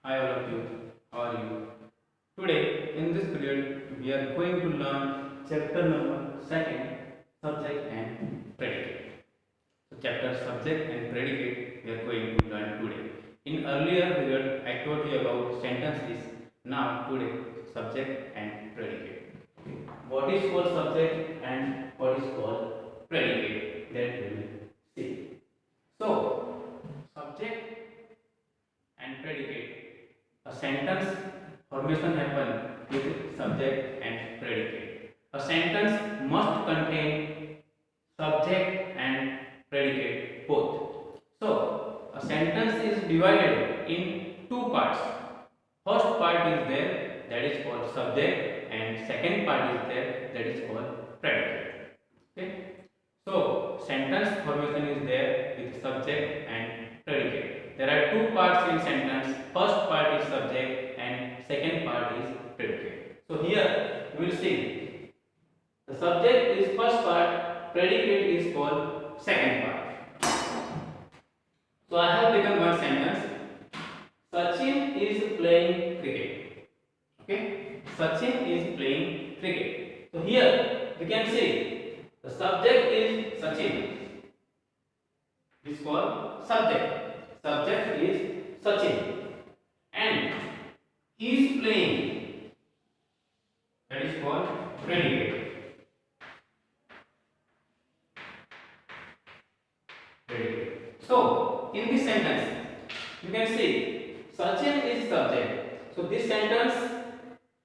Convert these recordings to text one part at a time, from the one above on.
Hi all of you, how are you? Today in this period we are going to learn chapter number 2nd, subject and predicate. So chapter subject and predicate we are going to learn today. In earlier period I told you about sentences. Now today subject and predicate. What is called subject and what is called predicate, that we will see. So subject and predicate. A sentence formation happen with subject and predicate. A sentence must contain subject and predicate both. So a sentence is divided in two parts. First part is there, that is called subject, and second part is there, that is called predicate. Okay. So sentence formation is there with subject and predicate. There are two parts in sentence. First part is subject and second part is predicate. So here we will see the subject is first part, predicate is called second part. So I have taken one sentence. Sachin is playing cricket. Okay, Sachin is playing cricket. So here we can see the subject is Sachin. This is called subject. Subject is Sachin, and he is playing. That is called predicate. Predicate. So in this sentence, you can see Sachin is subject. So this sentence,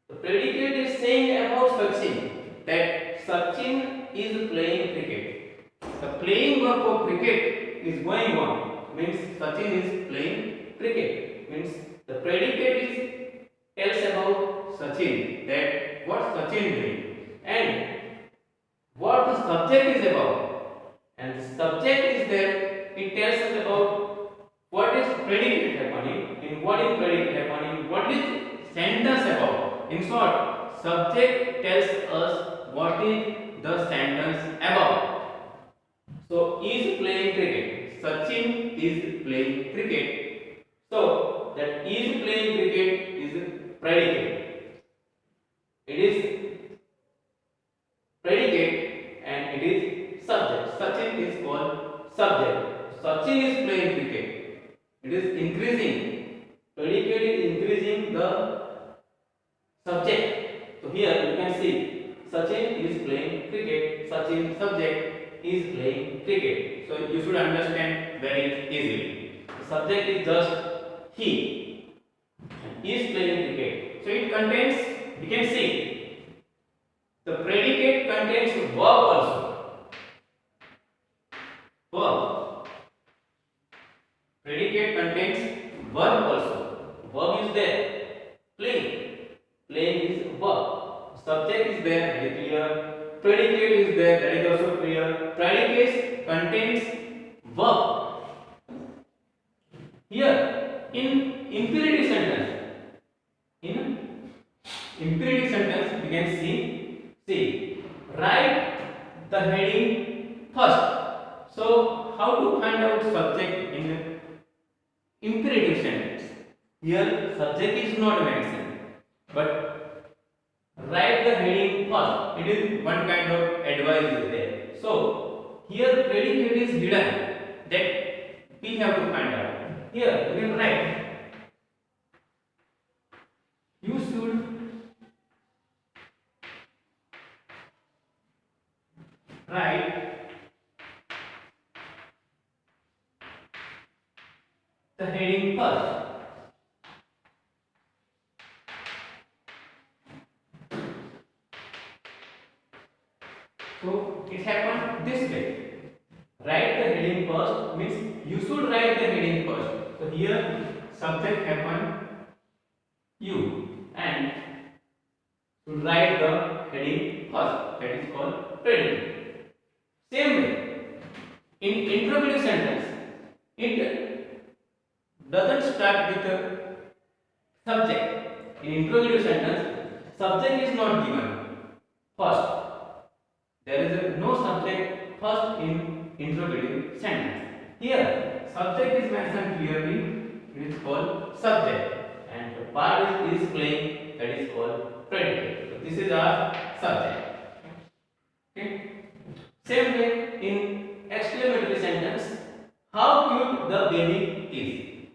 the predicate is saying about Sachin that Sachin is playing cricket. The playing work of cricket is going on. Means Sachin is playing cricket. Means the predicate is tells about Sachin, that what Sachin doing and what the subject is about. And the subject is there. It tells us about what is predicate happening, and what is predicate happening, what is sentence about. In short, subject tells us what is the sentence about. So is playing cricket. Sachin is playing cricket. So that is playing cricket is predicate. It is predicate and it is subject. Sachin is called subject. Sachin is playing cricket. It is increasing. Predicate is increasing the subject. So here you can see Sachin is playing cricket. Sachin subject is playing cricket. So you should understand very easily. The subject is just he is playing cricket. So it contains, you can see the predicate contains verb also. Verb. Predicate contains verb also. Verb is there. Playing. Playing is verb. Subject is there, that is clear. Predicate is there, that is also clear. Predicate contains verb. Here in imperative sentence we can see write the heading first. So how to find out subject in imperative sentence? Here subject is not mentioned, but write the heading first. It is one kind of advice is there. So here predicate is hidden, that we have to find out. Here you can write, you should write the heading first. So it happened this way. Write the heading first means you should write the heading first. So here subject happened you and should write the heading first. That is called predicate. Same way in interrogative sentence, it doesn't start with the subject. In interrogative sentence, subject is not given first. There is no subject first in interrogative sentence. Here subject is mentioned clearly. It is called subject, and the part is playing, that is called predicate. So this is our subject. Okay. Same way in exclamatory sentence, how cute the baby is.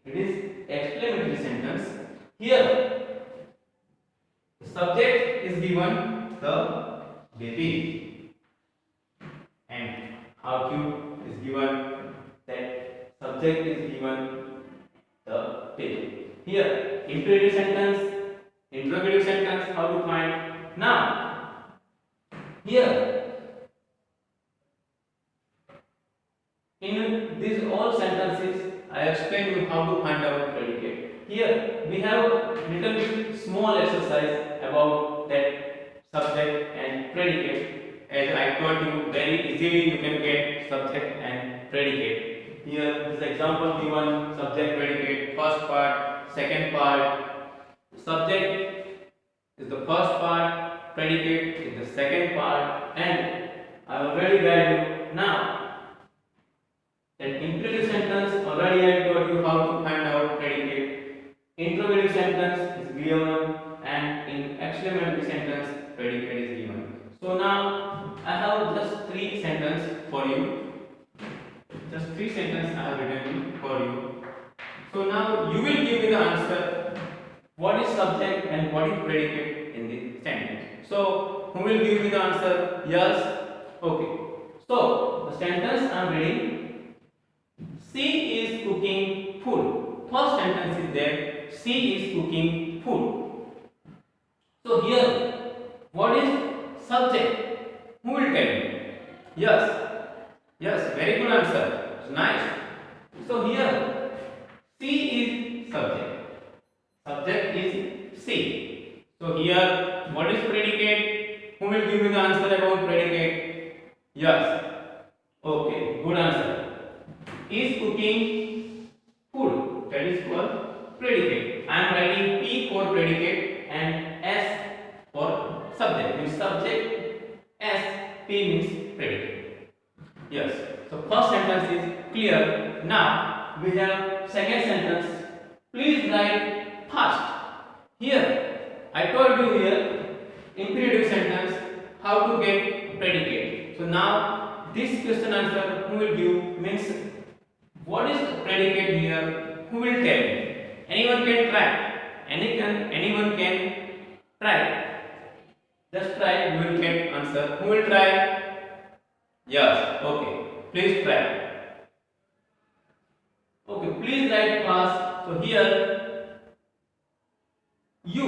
It is exclamatory sentence. Here, the subject is given the baby, and how cute is given, that subject is given the baby. Here, interrogative sentence, how to find? Now, here, in these all sentences, I explain you how to find out predicate. Here, we have a little bit small exercise about that subject and predicate. As I told you, very easily you can get subject and predicate. Here, this example given: subject, predicate, first part, second part. Subject is the first part, predicate is the second part, and I already guide you now. That imperative sentence, already I told you how to find out predicate. Interrogative sentence is given, and in exclamatory sentence, predicate is given. So now I have just 3 sentences for you. Just 3 sentences I have written for you. So now you will give me the answer. What is subject and what is predicate in this sentence? So who will give me the answer? Yes. Okay. So the sentence I am reading. She is cooking food. First sentence is there. She is cooking food. So here, what is subject? Who will tell me? Yes. Yes, very good answer. It's nice. So here, she is subject. Subject is she. So here, what is predicate? Who will give me the answer about predicate? Yes. Okay, good answer. Is cooking food, that is called predicate. I am writing P for predicate and S for subject. Means subject, S, P means predicate. Yes. So first sentence is clear. Now we have second sentence. Please write fast. Here I told you here imperative sentence how to get predicate. So now this question answer who will give means what is predicate here? Who will tell me? Anyone can try. Anyone can try. Just try. You will get answer. Who will try? Yes. Okay. Please try. Okay. Please write fast. So here, you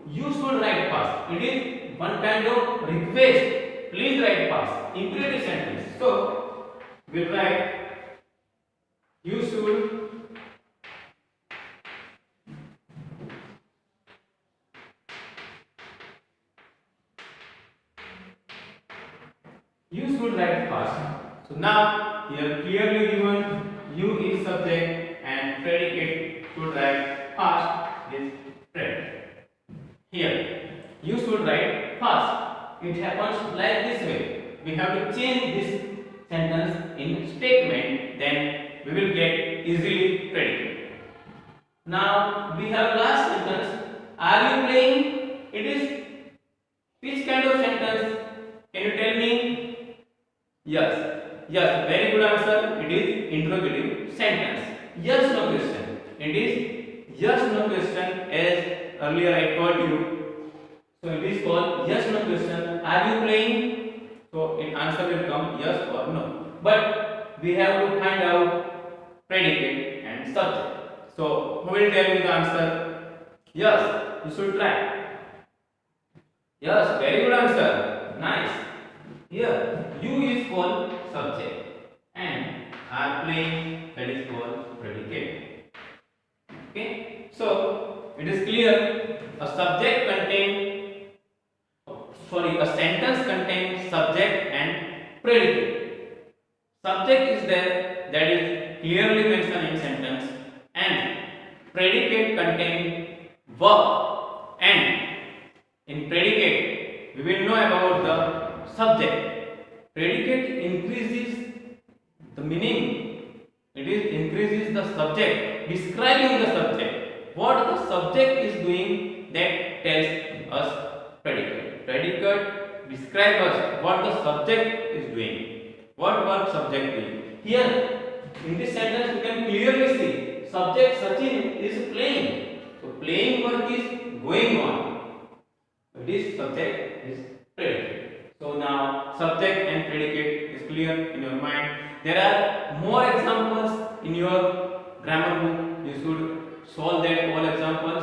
should write fast. It is one kind of request. Please write fast. Imperative sentence. So we'll write. You should write fast. So now here clearly given you is subject and predicate should write fast is predicate. Here you should write fast. It happens like this way. We have to change this sentence in statement, then we will get easily predicate. Now we have last sentence. Are you playing? It is which kind of sentence? Can you tell me? Yes. Yes, very good answer. It is interrogative sentence. Yes, no question. It is yes, no question as earlier I told you. So it is called yes, no question. Are you playing? So in answer will come yes or no. But we have to find out predicate and subject. So who will tell me the answer? Yes, you should try. Yes, very good answer. Nice. Here, you is called subject and are playing, that is called predicate. Okay. So it is clear. A sentence contains subject and predicate. Subject is there, that is clearly mentioned in sentence, and predicate contains verb, and in predicate we will know about the subject. Predicate increases the meaning, it is increases the subject, describing the subject, What the subject is doing, that tells us predicate. Predicate describe us what the subject is doing, what work subject doing. Here in this sentence you can clearly see subject Sachin is playing. So playing work is going on. This subject is predicate. So now subject and predicate is clear in your mind. There are more examples in your grammar book. You should solve that all examples.